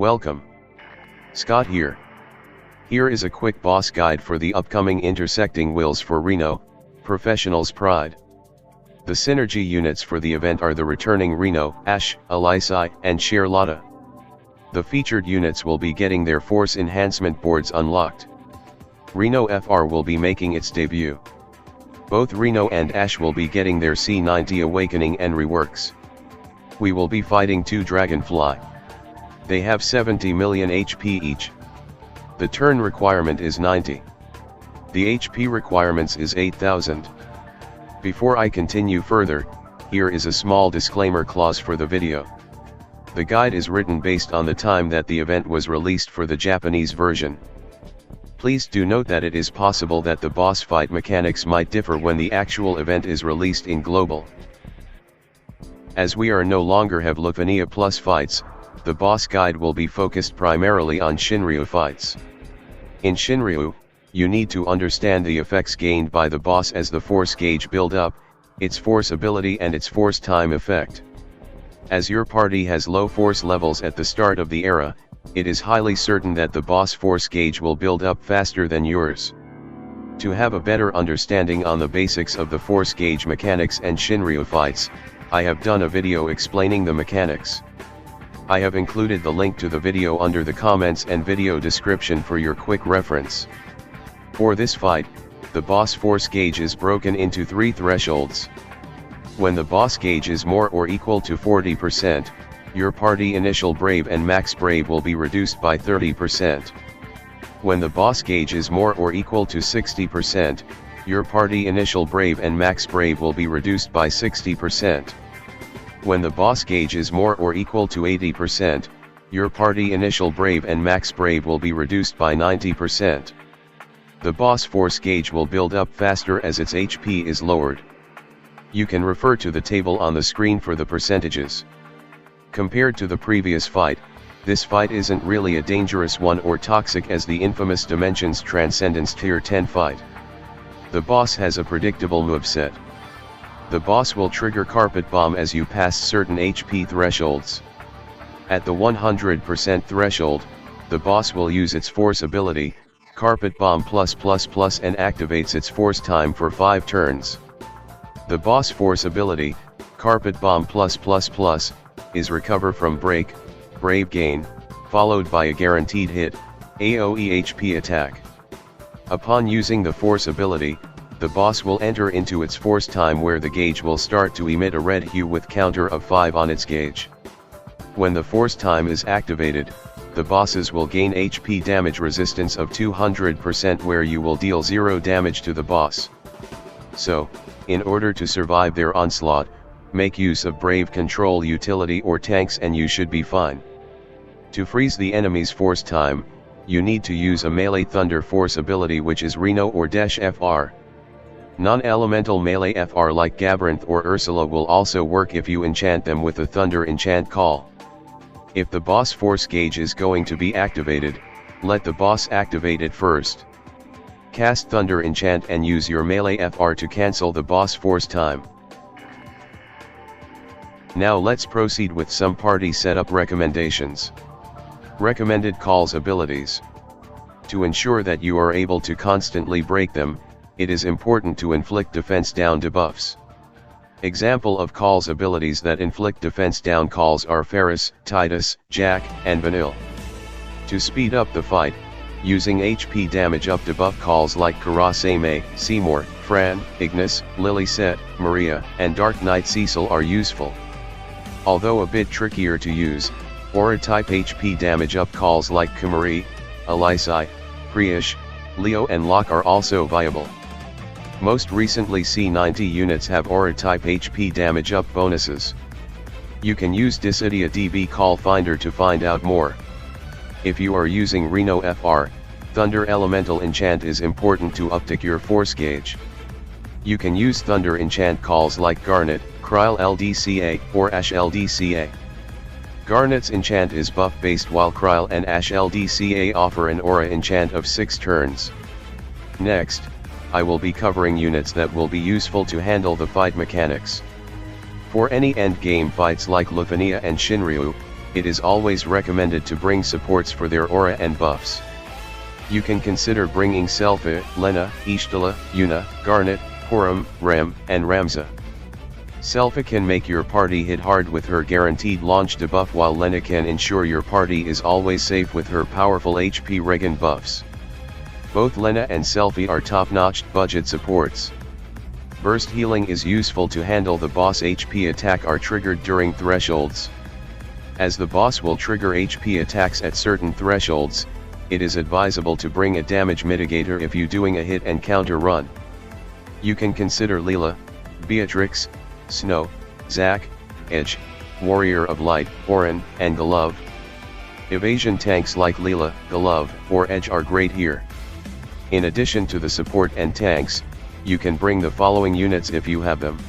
Welcome. Scott here. Here is a quick boss guide for the upcoming Intersecting Wills for Reno, Professional's Pride. The synergy units for the event are the returning Reno, Ashe, Alisaie, and Sherlotta. The featured units will be getting their force enhancement boards unlocked. Reno FR will be making its debut. Both Reno and Ashe will be getting their C90 awakening and reworks. We will be fighting two Dragonfly. They have 70 million HP each. The turn requirement is 90. The HP requirements is 8,000. Before I continue further, here is a small disclaimer clause for the video. The guide is written based on the time that the event was released for the Japanese version. Please do note that it is possible that the boss fight mechanics might differ when the actual event is released in global. As we are no longer have Lufania Plus fights, the boss guide will be focused primarily on Shinryu fights. In Shinryu, you need to understand the effects gained by the boss as the force gauge build up, its force ability and its force time effect. As your party has low force levels at the start of the era, it is highly certain that the boss force gauge will build up faster than yours. To have a better understanding on the basics of the force gauge mechanics and Shinryu fights, I have done a video explaining the mechanics. I have included the link to the video under the comments and video description for your quick reference. For this fight, the boss force gauge is broken into 3 thresholds. When the boss gauge is more or equal to 40%, your party initial brave and max brave will be reduced by 30%. When the boss gauge is more or equal to 60%, your party initial brave and max brave will be reduced by 60%. When the boss gauge is more or equal to 80%, your party initial brave and max brave will be reduced by 90%. The boss force gauge will build up faster as its HP is lowered. You can refer to the table on the screen for the percentages. Compared to the previous fight, this fight isn't really a dangerous one or toxic as the infamous Dimensions Transcendence Tier 10 fight. The boss has a predictable moveset. The boss will trigger Carpet Bomb as you pass certain HP thresholds. At the 100% threshold, the boss will use its force ability, Carpet Bomb +++ and activates its force time for 5 turns. The boss force ability, Carpet Bomb +++, is recover from break, brave gain, followed by a guaranteed hit, AoE HP attack. Upon using the force ability, the boss will enter into its force time where the gauge will start to emit a red hue with counter of 5 on its gauge. When the force time is activated, the bosses will gain HP damage resistance of 200% where you will deal 0 damage to the boss. So, in order to survive their onslaught, make use of Brave Control utility or tanks and you should be fine. To freeze the enemy's force time, you need to use a melee thunder force ability which is Reno or Desch FR. Non-elemental melee FR like Gabarinth or Ursula will also work if you enchant them with a thunder enchant call. If the boss force gauge is going to be activated, let the boss activate it first. Cast thunder enchant and use your melee FR to cancel the boss force time. Now let's proceed with some party setup recommendations. Recommended calls abilities. To ensure that you are able to constantly break them, it is important to inflict defense down debuffs. Example of calls abilities that inflict defense down calls are Ferris, Titus, Jack, and Vanille. To speed up the fight, using HP damage up debuff calls like Karasame, Seymour, Fran, Ignis, Lilisette, Maria, and Dark Knight Cecil are useful. Although a bit trickier to use, Aura-type HP damage up calls like Kumari, Alisaie, Priyash, Leo and Locke are also viable. Most recently C90 units have Aura-type HP damage up bonuses. You can use Dissidia DB Call Finder to find out more. If you are using Reno FR, Thunder Elemental Enchant is important to uptick your force gauge. You can use Thunder Enchant calls like Garnet, Kryl LDCA, or Ashe LDCA. Garnet's enchant is buff based while Kryl and Ashe LDCA offer an aura enchant of 6 turns. Next, I will be covering units that will be useful to handle the fight mechanics. For any endgame fights like Lufania and Shinryu, it is always recommended to bring supports for their aura and buffs. You can consider bringing Selphie, Lena, Ishtala, Yuna, Garnet, Purim, Rem, and Ramza. Selphie can make your party hit hard with her guaranteed launch debuff, while Lena can ensure your party is always safe with her powerful HP regen buffs. Both Lena and Selphie are top-notch budget supports. Burst healing is useful to handle the boss HP attack are triggered during thresholds. As the boss will trigger HP attacks at certain thresholds, it is advisable to bring a damage mitigator if you doing a hit and counter run. You can consider Leela, Beatrix, Snow, Zack, Edge, Warrior of Light, Orin, and Golov. Evasion tanks like Leela, Golov, or Edge are great here. In addition to the support and tanks, you can bring the following units if you have them.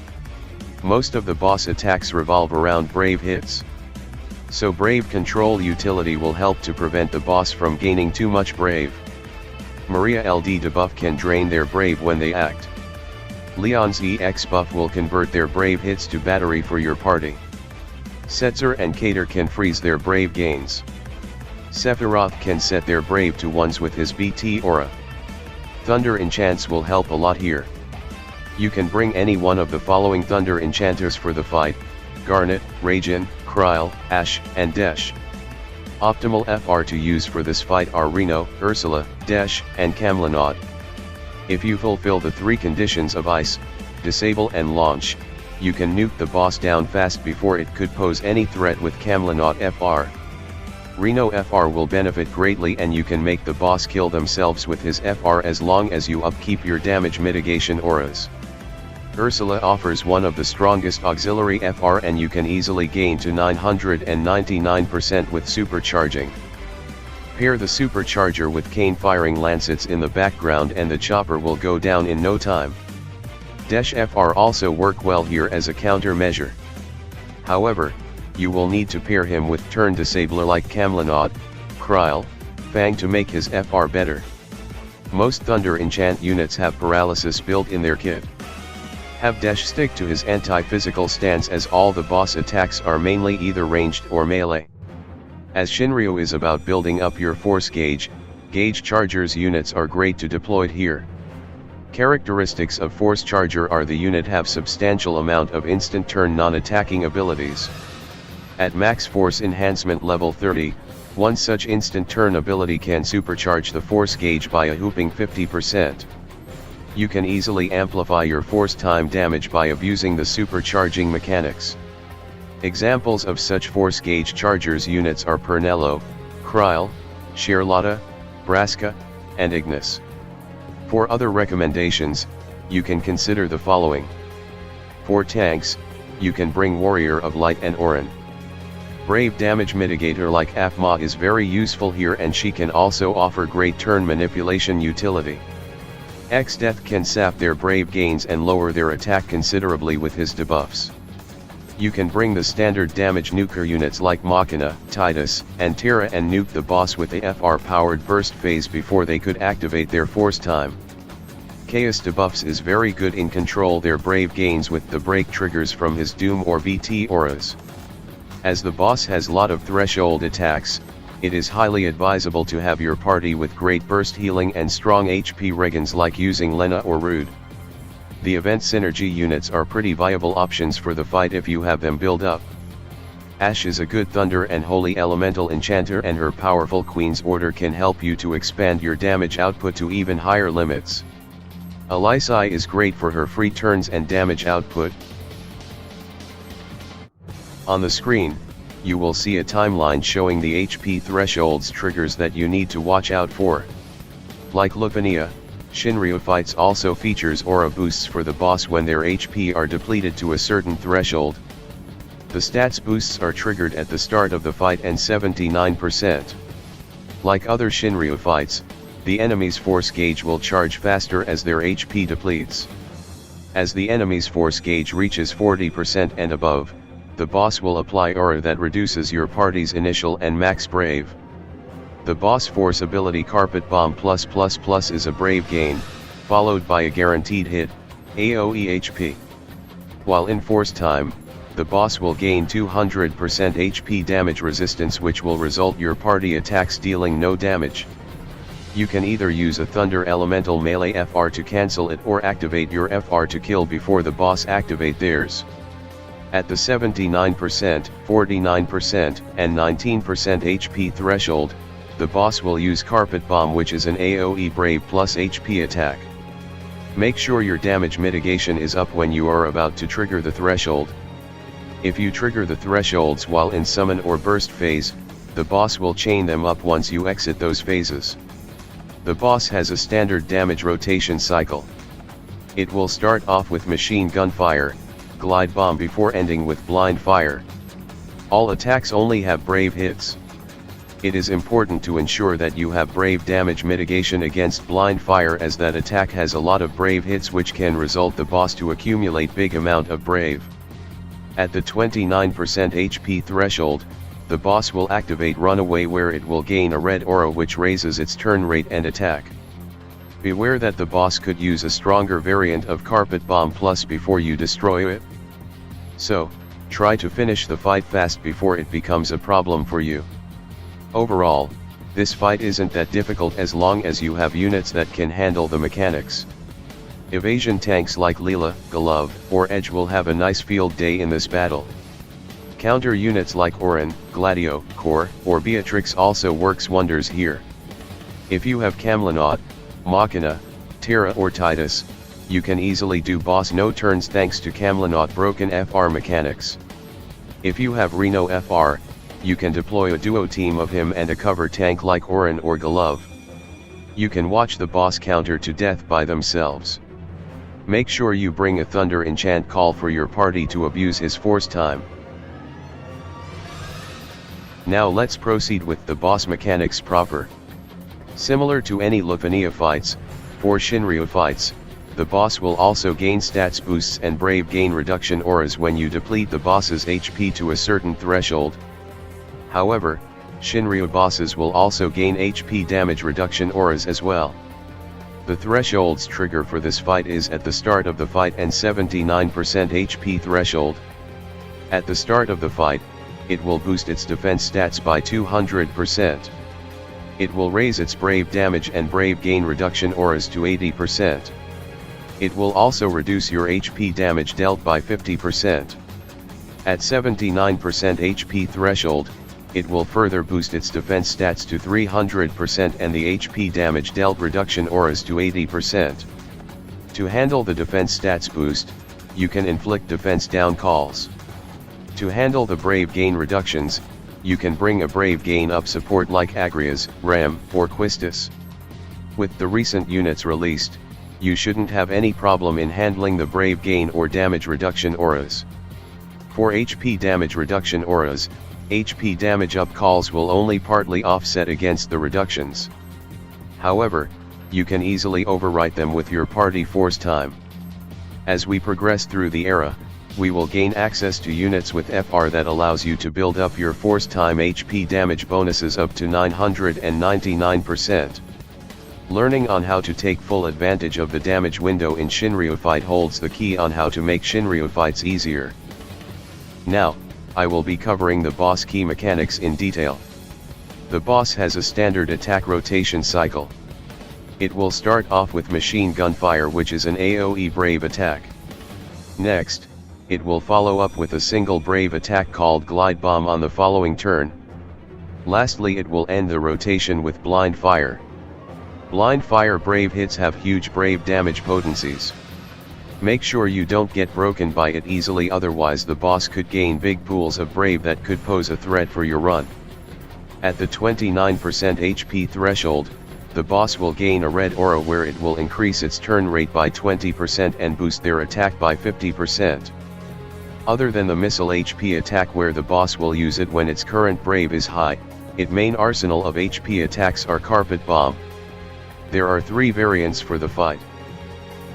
Most of the boss attacks revolve around brave hits. So brave control utility will help to prevent the boss from gaining too much brave. Maria LD debuff can drain their brave when they act. Leon's EX buff will convert their brave hits to battery for your party. Setzer and Kater can freeze their brave gains. Sephiroth can set their brave to ones with his BT aura. Thunder enchants will help a lot here. You can bring any one of the following thunder enchanters for the fight: Garnet, Raijin, Kryl, Ashe, and Desch. Optimal FR to use for this fight are Reno, Ursula, Desch, and Camlanod. If you fulfill the 3 conditions of Ice, Disable and Launch, you can nuke the boss down fast before it could pose any threat with Camlanod FR. Reno FR will benefit greatly, and you can make the boss kill themselves with his FR as long as you upkeep your damage mitigation auras. Ursula offers one of the strongest auxiliary FR, and you can easily gain to 999% with supercharging. Pair the supercharger with cane firing lancets in the background and the chopper will go down in no time. Desch FR also work well here as a countermeasure. However, you will need to pair him with turn disabler like Camlanod, Kryl, Fang to make his FR better. Most Thunder Enchant units have paralysis built in their kit. Have Desch stick to his anti-physical stance, as all the boss attacks are mainly either ranged or melee. As Shinryu is about building up your force gauge chargers units are great to deploy here. Characteristics of Force Charger are the unit have substantial amount of instant turn non-attacking abilities. At max force enhancement level 30, one such instant turn ability can supercharge the force gauge by a whopping 50%. You can easily amplify your force time damage by abusing the supercharging mechanics. Examples of such force gauge chargers units are Pernello, Kryl, Sherlotta, Braska, and Ignis. For other recommendations, you can consider the following. For tanks, you can bring Warrior of Light and Orin. Brave damage mitigator like Afma is very useful here, and she can also offer great turn manipulation utility. X-Death can sap their brave gains and lower their attack considerably with his debuffs. You can bring the standard damage nuker units like Machina, Titus, and Terra and nuke the boss with the FR-powered burst phase before they could activate their force time. Chaos debuffs is very good in control their brave gains with the break triggers from his Doom or BT auras. As the boss has lot of threshold attacks, it is highly advisable to have your party with great burst healing and strong HP regens like using Lena or Rude. The event synergy units are pretty viable options for the fight if you have them build up. Ashe is a good thunder and holy elemental enchanter, and her powerful Queen's Order can help you to expand your damage output to even higher limits. Alisaie is great for her free turns and damage output. On the screen, you will see a timeline showing the HP thresholds triggers that you need to watch out for. Like Lupania, Shinryu fights also features aura boosts for the boss when their HP are depleted to a certain threshold. The stats boosts are triggered at the start of the fight and 79%. Like other Shinryu fights, the enemy's force gauge will charge faster as their HP depletes. As the enemy's force gauge reaches 40% and above, the boss will apply aura that reduces your party's initial and max brave. The boss force ability Carpet Bomb +++ is a brave gain, followed by a guaranteed hit, AoE HP. While in force time, the boss will gain 200% HP damage resistance, which will result your party attacks dealing no damage. You can either use a Thunder Elemental melee FR to cancel it or activate your FR to kill before the boss activate theirs. At the 79%, 49%, and 19% HP threshold, the boss will use Carpet Bomb, which is an AoE Brave plus HP attack. Make sure your damage mitigation is up when you are about to trigger the threshold. If you trigger the thresholds while in summon or burst phase, the boss will chain them up once you exit those phases. The boss has a standard damage rotation cycle. It will start off with machine gun fire, glide bomb before ending with blind fire. All attacks only have brave hits. It is important to ensure that you have brave damage mitigation against blind fire, as that attack has a lot of brave hits which can result the boss to accumulate big amount of brave. At the 29% HP threshold, the boss will activate Runaway, where it will gain a red aura which raises its turn rate and attack. Beware that the boss could use a stronger variant of Carpet Bomb Plus before you destroy it. So, try to finish the fight fast before it becomes a problem for you. Overall, this fight isn't that difficult as long as you have units that can handle the mechanics. Evasion tanks like Leela, Glove, or Edge will have a nice field day in this battle. Counter units like Orin, Gladio, Core, or Beatrix also works wonders here. If you have Camlanaut, Machina, Terra or Titus, you can easily do boss no turns thanks to Camlanaut broken FR mechanics. If you have Reno FR, you can deploy a duo team of him and a cover tank like Orin or Glove. You can watch the boss counter to death by themselves. Make sure you bring a Thunder Enchant Call for your party to abuse his force time. Now let's proceed with the boss mechanics proper. Similar to any Lufania fights, for Shinryu fights, the boss will also gain stats boosts and brave gain reduction auras when you deplete the boss's HP to a certain threshold. However, Shinryu bosses will also gain HP damage reduction auras as well. The threshold's trigger for this fight is at the start of the fight and 79% HP threshold. At the start of the fight, it will boost its defense stats by 200%. It will raise its brave damage and brave gain reduction auras to 80%. It will also reduce your HP damage dealt by 50%. At 79% HP threshold, it will further boost its defense stats to 300% and the HP damage dealt reduction auras to 80%. To handle the defense stats boost, you can inflict defense down calls. To handle the brave gain reductions, you can bring a brave gain up support like Agrias, Ram, or Quistis. With the recent units released, you shouldn't have any problem in handling the brave gain or damage reduction auras. For HP damage reduction auras, HP damage up calls will only partly offset against the reductions. However, you can easily overwrite them with your party force time. As we progress through the era, we will gain access to units with FR that allows you to build up your force time HP damage bonuses up to 999%. Learning on how to take full advantage of the damage window in Shinryu fight holds the key on how to make Shinryu fights easier. Now, I will be covering the boss key mechanics in detail. The boss has a standard attack rotation cycle. It will start off with machine gun fire, which is an AoE brave attack. Next, it will follow up with a single brave attack called Glide Bomb on the following turn. Lastly, it will end the rotation with Blind Fire. Blind Fire brave hits have huge brave damage potencies. Make sure you don't get broken by it easily, otherwise the boss could gain big pools of brave that could pose a threat for your run. At the 29% HP threshold, the boss will gain a red aura where it will increase its turn rate by 20% and boost their attack by 50%. Other than the missile HP attack where the boss will use it when its current brave is high, its main arsenal of HP attacks are Carpet Bomb. There are 3 variants for the fight.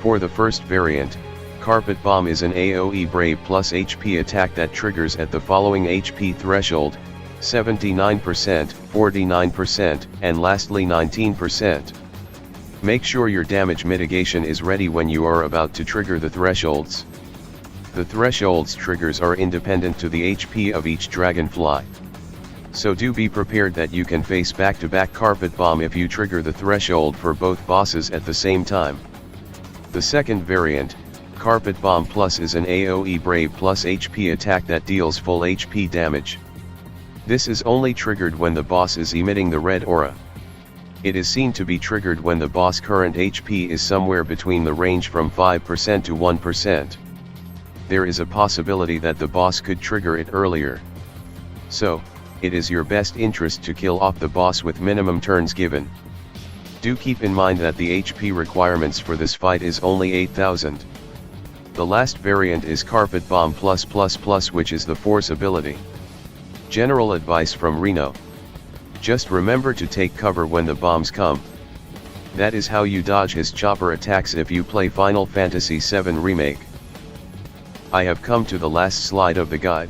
For the first variant, Carpet Bomb is an AoE brave plus HP attack that triggers at the following HP threshold: 79%, 49%, and lastly 19%. Make sure your damage mitigation is ready when you are about to trigger the thresholds. The threshold's triggers are independent to the HP of each Dragonfly. So do be prepared that you can face back-to-back Carpet Bomb if you trigger the threshold for both bosses at the same time. The second variant, Carpet Bomb Plus, is an AoE Brave plus HP attack that deals full HP damage. This is only triggered when the boss is emitting the red aura. It is seen to be triggered when the boss current HP is somewhere between the range from 5% to 1%. There is a possibility that the boss could trigger it earlier. So, it is your best interest to kill off the boss with minimum turns given. Do keep in mind that the HP requirements for this fight is only 8,000. The last variant is Carpet Bomb Plus Plus Plus, which is the Force ability. General advice from Reno: just remember to take cover when the bombs come. That is how you dodge his chopper attacks if you play Final Fantasy VII Remake. I have come to the last slide of the guide.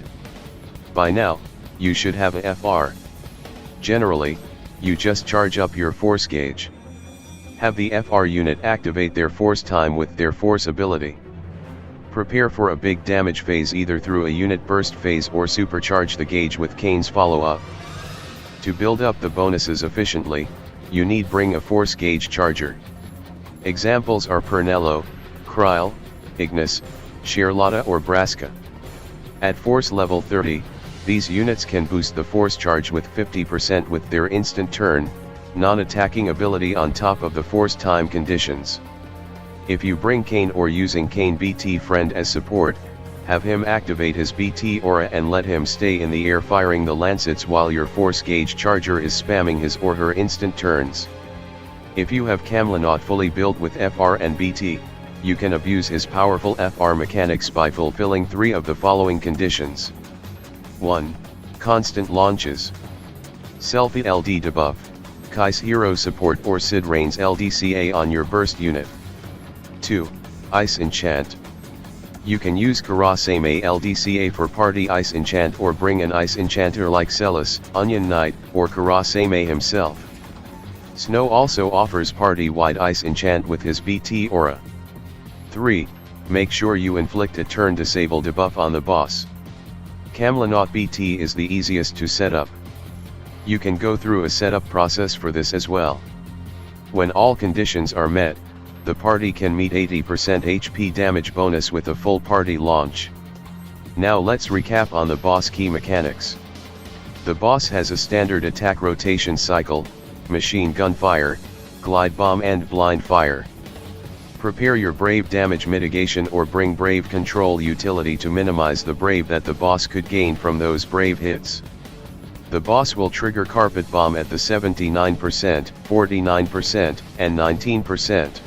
By now, you should have a FR. Generally, you just charge up your force gauge. Have the FR unit activate their force time with their force ability. Prepare for a big damage phase either through a unit burst phase or supercharge the gauge with Kane's follow-up. To build up the bonuses efficiently, you need bring a force gauge charger. Examples are Pernello, Kryle, Ignis, Sherlotta or Braska. At force level 30, these units can boost the force charge with 50% with their instant turn, non-attacking ability on top of the force time conditions. If you bring Kane or using Kane BT friend as support, have him activate his BT aura and let him stay in the air firing the lancets while your force gauge charger is spamming his or her instant turns. If you have Camlanaut fully built with FR and BT, you can abuse his powerful FR mechanics by fulfilling 3 of the following conditions. 1. Constant launches. Selfie LD debuff, Kai's hero support or Sid Rain's LDCA on your burst unit. 2. Ice enchant. You can use Kurasame LDCA for party ice enchant or bring an ice enchanter like Celis, Onion Knight, or Kurasame himself. Snow also offers party-wide ice enchant with his BT aura. 3. Make sure you inflict a turn disable debuff on the boss. Camlanaut BT is the easiest to set up. You can go through a setup process for this as well. When all conditions are met, the party can meet 80% HP damage bonus with a full party launch. Now let's recap on the boss key mechanics. The boss has a standard attack rotation cycle, machine gun fire, glide bomb and blind fire. Prepare your Brave damage mitigation or bring Brave control utility to minimize the Brave that the boss could gain from those Brave hits. The boss will trigger Carpet Bomb at the 79%, 49%, and 19%.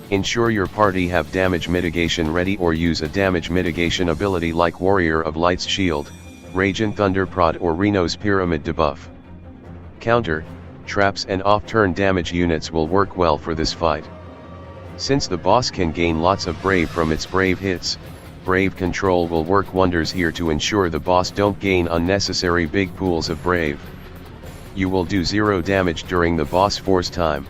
Ensure your party have damage mitigation ready or use a damage mitigation ability like Warrior of Light's Shield, Raging Thunder Prod or Reno's Pyramid debuff. Counter, traps and off-turn damage units will work well for this fight. Since the boss can gain lots of Brave from its Brave hits, Brave control will work wonders here to ensure the boss don't gain unnecessary big pools of Brave. You will do 0 damage during the boss force time.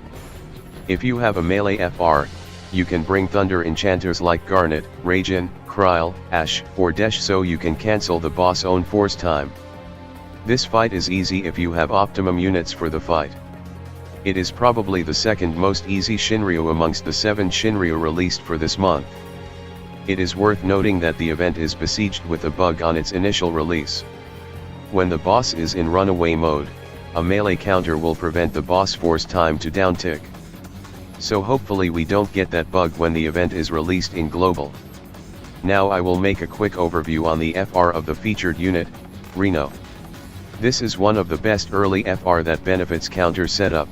If you have a melee FR, you can bring Thunder enchanters like Garnet, Ragin, Kryle, Ashe, or Desch so you can cancel the boss' own force time. This fight is easy if you have optimum units for the fight. It is probably the second most easy Shinryu amongst the 7 Shinryu released for this month. It is worth noting that the event is besieged with a bug on its initial release. When the boss is in runaway mode, a melee counter will prevent the boss force time to downtick. So hopefully we don't get that bug when the event is released in global. Now I will make a quick overview on the FR of the featured unit, Reno. This is one of the best early FR that benefits counter setup.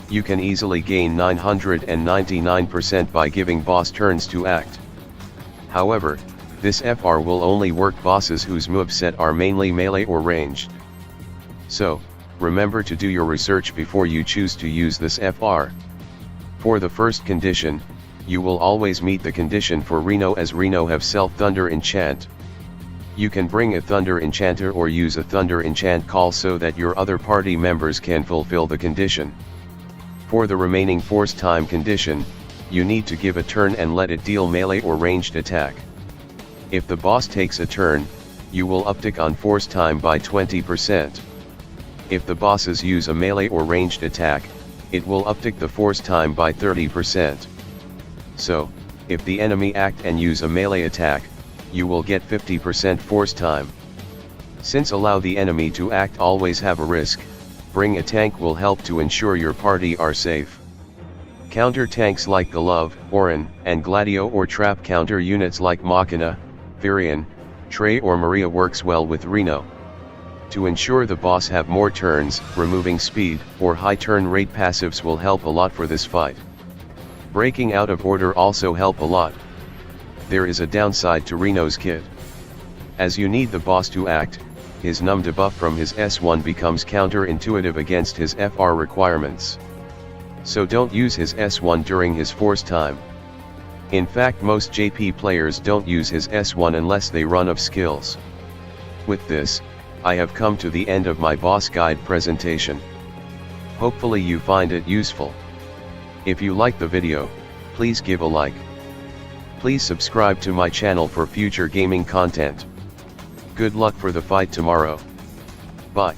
You can easily gain 999% by giving boss turns to act. However, this FR will only work bosses whose moveset are mainly melee or ranged. So, remember to do your research before you choose to use this FR. For the first condition, you will always meet the condition for Reno as Reno have self-Thunder Enchant. You can bring a Thunder Enchanter or use a Thunder Enchant call so that your other party members can fulfill the condition. For the remaining force time condition, you need to give a turn and let it deal melee or ranged attack. If the boss takes a turn, you will uptick on force time by 20%. If the bosses use a melee or ranged attack, it will uptick the force time by 30%. So, if the enemy act and use a melee attack, you will get 50% force time. Since allow the enemy to act always have a risk, bring a tank will help to ensure your party are safe. Counter tanks like Glove, Orin, and Gladio or trap counter units like Machina, Virion, Trey or Maria works well with Reno. To ensure the boss have more turns, removing speed or high turn rate passives will help a lot for this fight. Breaking out of order also help a lot. There is a downside to Reno's kit. As you need the boss to act, his num debuff from his S1 becomes counterintuitive against his FR requirements. So don't use his S1 during his force time. In fact, most JP players don't use his S1 unless they run of skills. With this, I have come to the end of my boss guide presentation. Hopefully you find it useful. If you like the video, please give a like. Please subscribe to my channel for future gaming content. Good luck for the fight tomorrow. Bye.